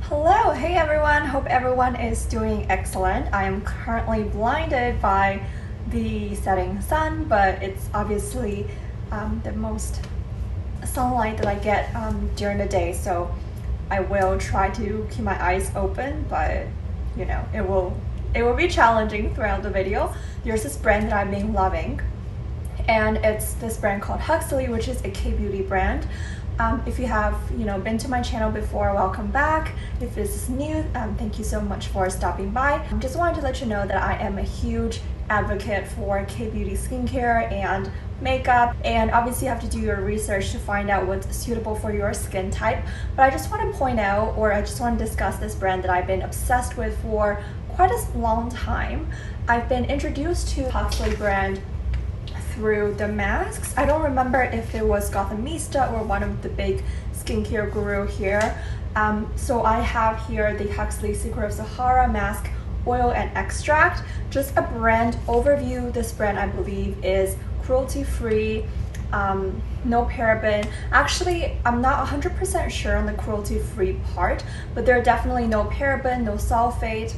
Hello, hey everyone, hope everyone is doing excellent. I am currently blinded by the setting sun, but it's obviously the most sunlight that I get during the day, so I will try to keep my eyes open, but you know, it will be challenging throughout the video. There's this brand that I've been loving, and it's this brand called Huxley, which is a K-beauty brand. If you have been to my channel before, welcome back. If this is new, thank you so much for stopping by. Just wanted to let you know that I am a huge advocate for K-beauty skincare and makeup, and obviously you have to do your research to find out what's suitable for your skin type. But I just want to point out, or I just want to discuss this brand that I've been obsessed with for quite a long time. I've been introduced to Huxley brand through the masks. I don't remember if it was Gothamista or one of the big skincare guru here. So I have here the Huxley Secret of Sahara mask oil and extract. Just a brand overview. This brand, I believe, is cruelty-free, no paraben. Actually, I'm not 100% sure on the cruelty-free part, but there are definitely no paraben, no sulfate.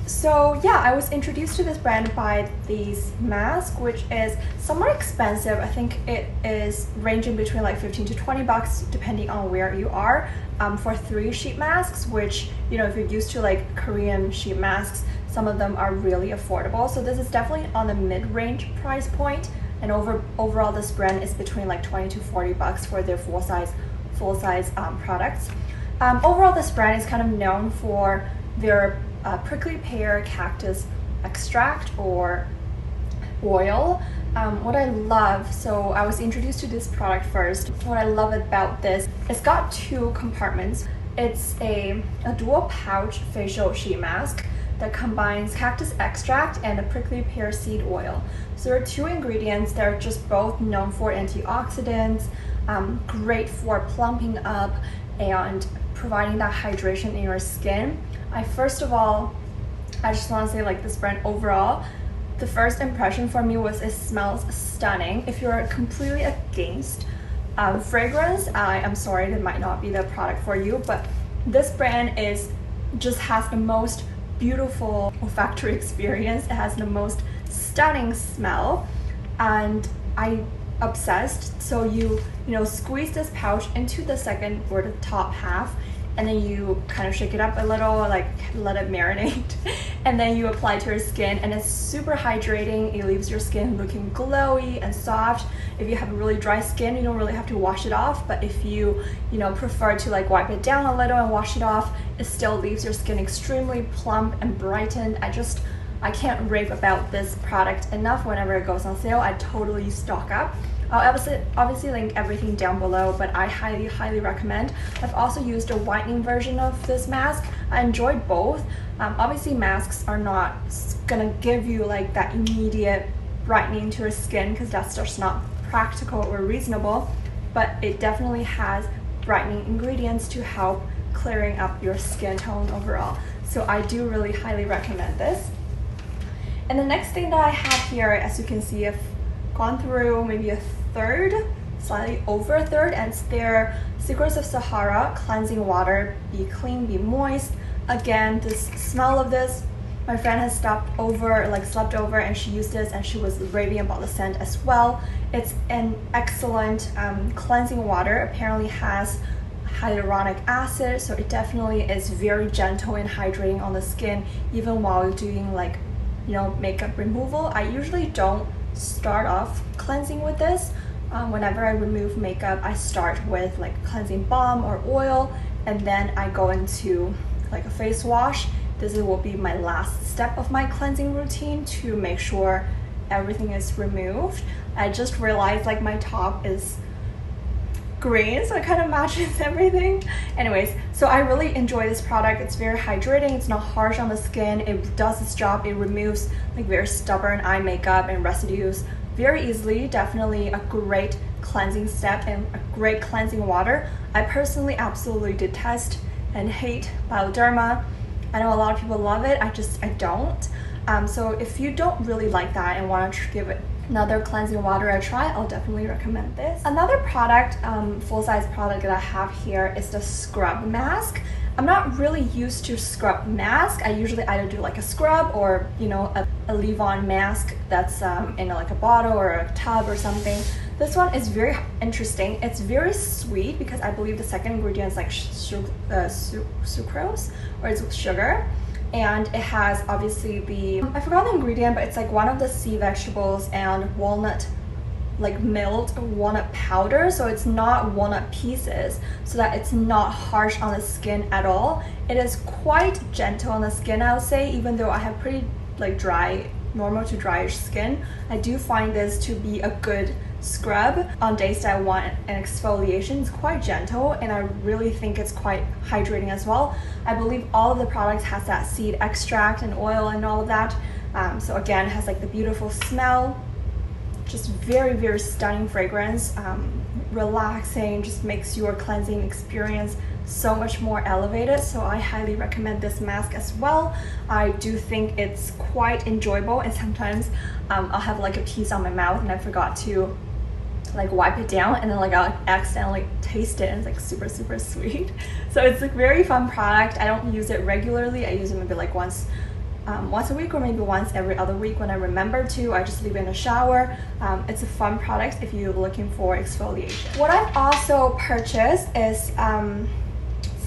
So yeah, I was introduced to this brand by these masks, which is somewhat expensive. I think it is ranging between like 15 to 20 bucks depending on where you are, for 3 sheet masks, which, you know, if you're used to like Korean sheet masks, some of them are really affordable. So this is definitely on the mid-range price point, and overall this brand is between like 20 to 40 bucks for their full size products. Overall, this brand is kind of known for their prickly pear cactus extract or oil. What I love, so I was introduced to this product first. What I love about this, it's got 2 compartments. It's a dual pouch facial sheet mask that combines cactus extract and a prickly pear seed oil. So there are 2 ingredients. They're just both known for antioxidants, great for plumping up and providing that hydration in your skin. First of all, I just want to say, like, this brand overall, the first impression for me was it smells stunning. If you're completely against fragrance, I am sorry, that might not be the product for you, but this brand just has the most beautiful olfactory experience. It has the most stunning smell, and I obsessed. So you squeeze this pouch into the second or the top half, and then you kind of shake it up a little, like let it marinate, and then you apply to your skin, and it's super hydrating. It leaves your skin looking glowy and soft. If you have really dry skin, you don't really have to wash it off, but if you prefer to like wipe it down a little and wash it off, it still leaves your skin extremely plump and brightened. I can't rave about this product enough. Whenever it goes on sale, I totally stock up. I'll obviously link everything down below, but I highly recommend. I've also used a whitening version of this mask. I enjoyed both. Obviously masks are not gonna give you like that immediate brightening to your skin, because that's just not practical or reasonable, but it definitely has brightening ingredients to help clearing up your skin tone overall. So I do really highly recommend this. And the next thing that I have here, as you can see, I've gone through maybe a third, slightly over a third, and it's their Secrets of Sahara cleansing water. Be clean, be moist. Again, the smell of this, my friend has slept over, and she used this, and she was raving about the scent as well. It's an excellent cleansing water. Apparently has hyaluronic acid, so it definitely is very gentle and hydrating on the skin, even while you're doing makeup removal. I usually don't start off cleansing with this. Whenever I remove makeup, I start with like cleansing balm or oil, and then I go into like a face wash. This will be my last step of my cleansing routine to make sure everything is removed. I just realized like my top is green, so it kind of matches everything. Anyways, so I really enjoy this product. It's very hydrating, it's not harsh on the skin, it does its job. It removes like very stubborn eye makeup and residues very easily. Definitely a great cleansing step and a great cleansing water. I personally absolutely detest and hate Bioderma. I know a lot of people love it, I don't. So if you don't really like that and want to give it another cleansing water a try, I'll definitely recommend this. Another product, full-size product that I have here is the Scribd mask. I'm not really used to scrub mask. I usually either do like a scrub or, you know, a leave-on mask that's in like a bottle or a tub or something. This one is very interesting. It's very sweet because I believe the second ingredient is like sucrose, or it's sugar. And it has obviously the, I forgot the ingredient, but it's like one of the sea vegetables and walnut, like milled walnut powder, so it's not walnut pieces, so that it's not harsh on the skin at all. It is quite gentle on the skin, I would say, even though I have pretty like dry, normal to dryish skin. I do find this to be a good scrub on days that I want an exfoliation. It's quite gentle, and I really think it's quite hydrating as well. I believe all of the products has that seed extract and oil and all of that, so again, it has like the beautiful smell, just very, very stunning fragrance, relaxing, just makes your cleansing experience so much more elevated. So I highly recommend this mask as well. I do think it's quite enjoyable, and sometimes I'll have like a piece on my mouth and I forgot to like wipe it down, and then like I'll accidentally taste it, and it's like super, super sweet. So it's a very fun product. I don't use it regularly. I use it maybe like once a week, or maybe once every other week when I remember to. I just leave it in the shower. It's a fun product if you're looking for exfoliation. What I've also purchased is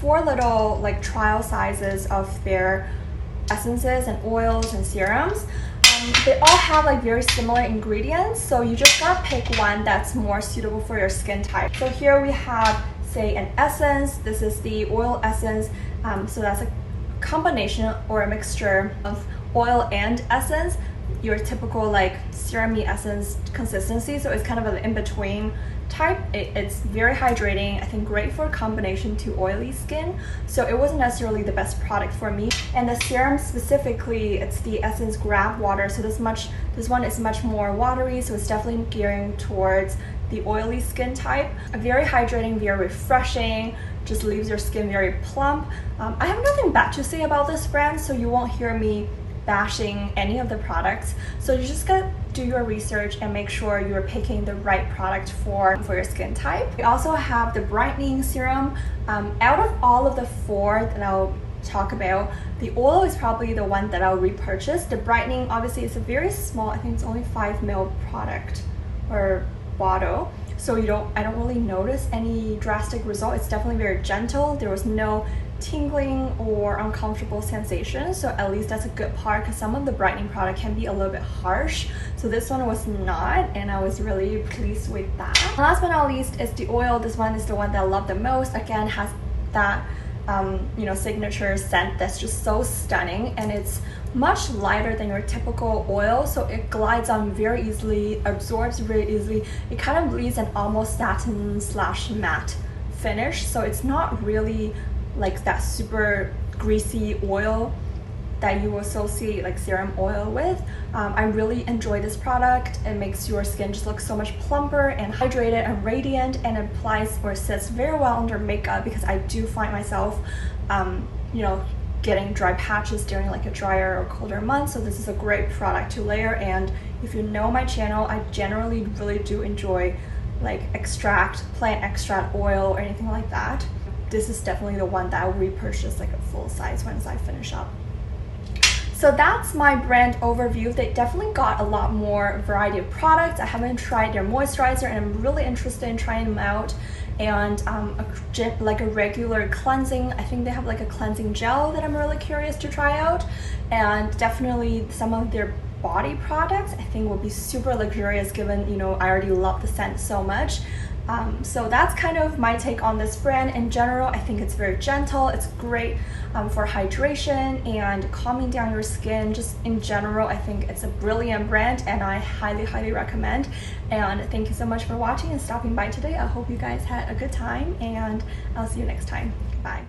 4 little like trial sizes of their essences and oils and serums. They all have like very similar ingredients, so you just gotta pick one that's more suitable for your skin type. So here we have, say, an essence. This is the oil essence, so that's a combination or a mixture of oil and essence, your typical like serum-y essence consistency, so it's kind of an in-between type. It's very hydrating, I think great for a combination to oily skin, so it wasn't necessarily the best product for me. And the serum specifically, it's the Essence Grab Water, so this one is much more watery, so it's definitely gearing towards the oily skin type. Very hydrating, very refreshing, just leaves your skin very plump. I have nothing bad to say about this brand, so you won't hear me bashing any of the products. So you just gotta do your research and make sure you're picking the right product for your skin type. We also have the brightening serum. Out of all of the 4 that I'll talk about, the oil is probably the one that I'll repurchase. The brightening, obviously, is a very small, I think it's only 5 ml product or bottle, so I don't really notice any drastic result. It's definitely very gentle. There was no tingling or uncomfortable sensation, so at least that's a good part, because some of the brightening product can be a little bit harsh, so this one was not, and I was really pleased with that. Last but not least is the oil. This one is the one that I love the most. Again, has that you know, signature scent that's just so stunning, and it's much lighter than your typical oil, so it glides on very easily, absorbs very easily. It kind of leaves an almost satin / matte finish, so it's not really like that super greasy oil that you associate like serum oil with. I really enjoy this product. It makes your skin just look so much plumper and hydrated and radiant, and it applies or sits very well under makeup, because I do find myself you know, getting dry patches during like a drier or colder month, so this is a great product to layer. And if you know my channel, I generally really do enjoy like plant extract oil or anything like that. This is definitely the one that I will repurchase like a full size once I finish up. So that's my brand overview. They definitely got a lot more variety of products. I haven't tried their moisturizer, and I'm really interested in trying them out. And like a regular cleansing, I think they have like a cleansing gel that I'm really curious to try out. And definitely some of their body products I think will be super luxurious, given, you know, I already love the scent so much. So that's kind of my take on this brand in general. I think it's very gentle. It's great for hydration and calming down your skin. Just in general, I think it's a brilliant brand, and I highly, highly recommend. And thank you so much for watching and stopping by today. I hope you guys had a good time, and I'll see you next time. Bye.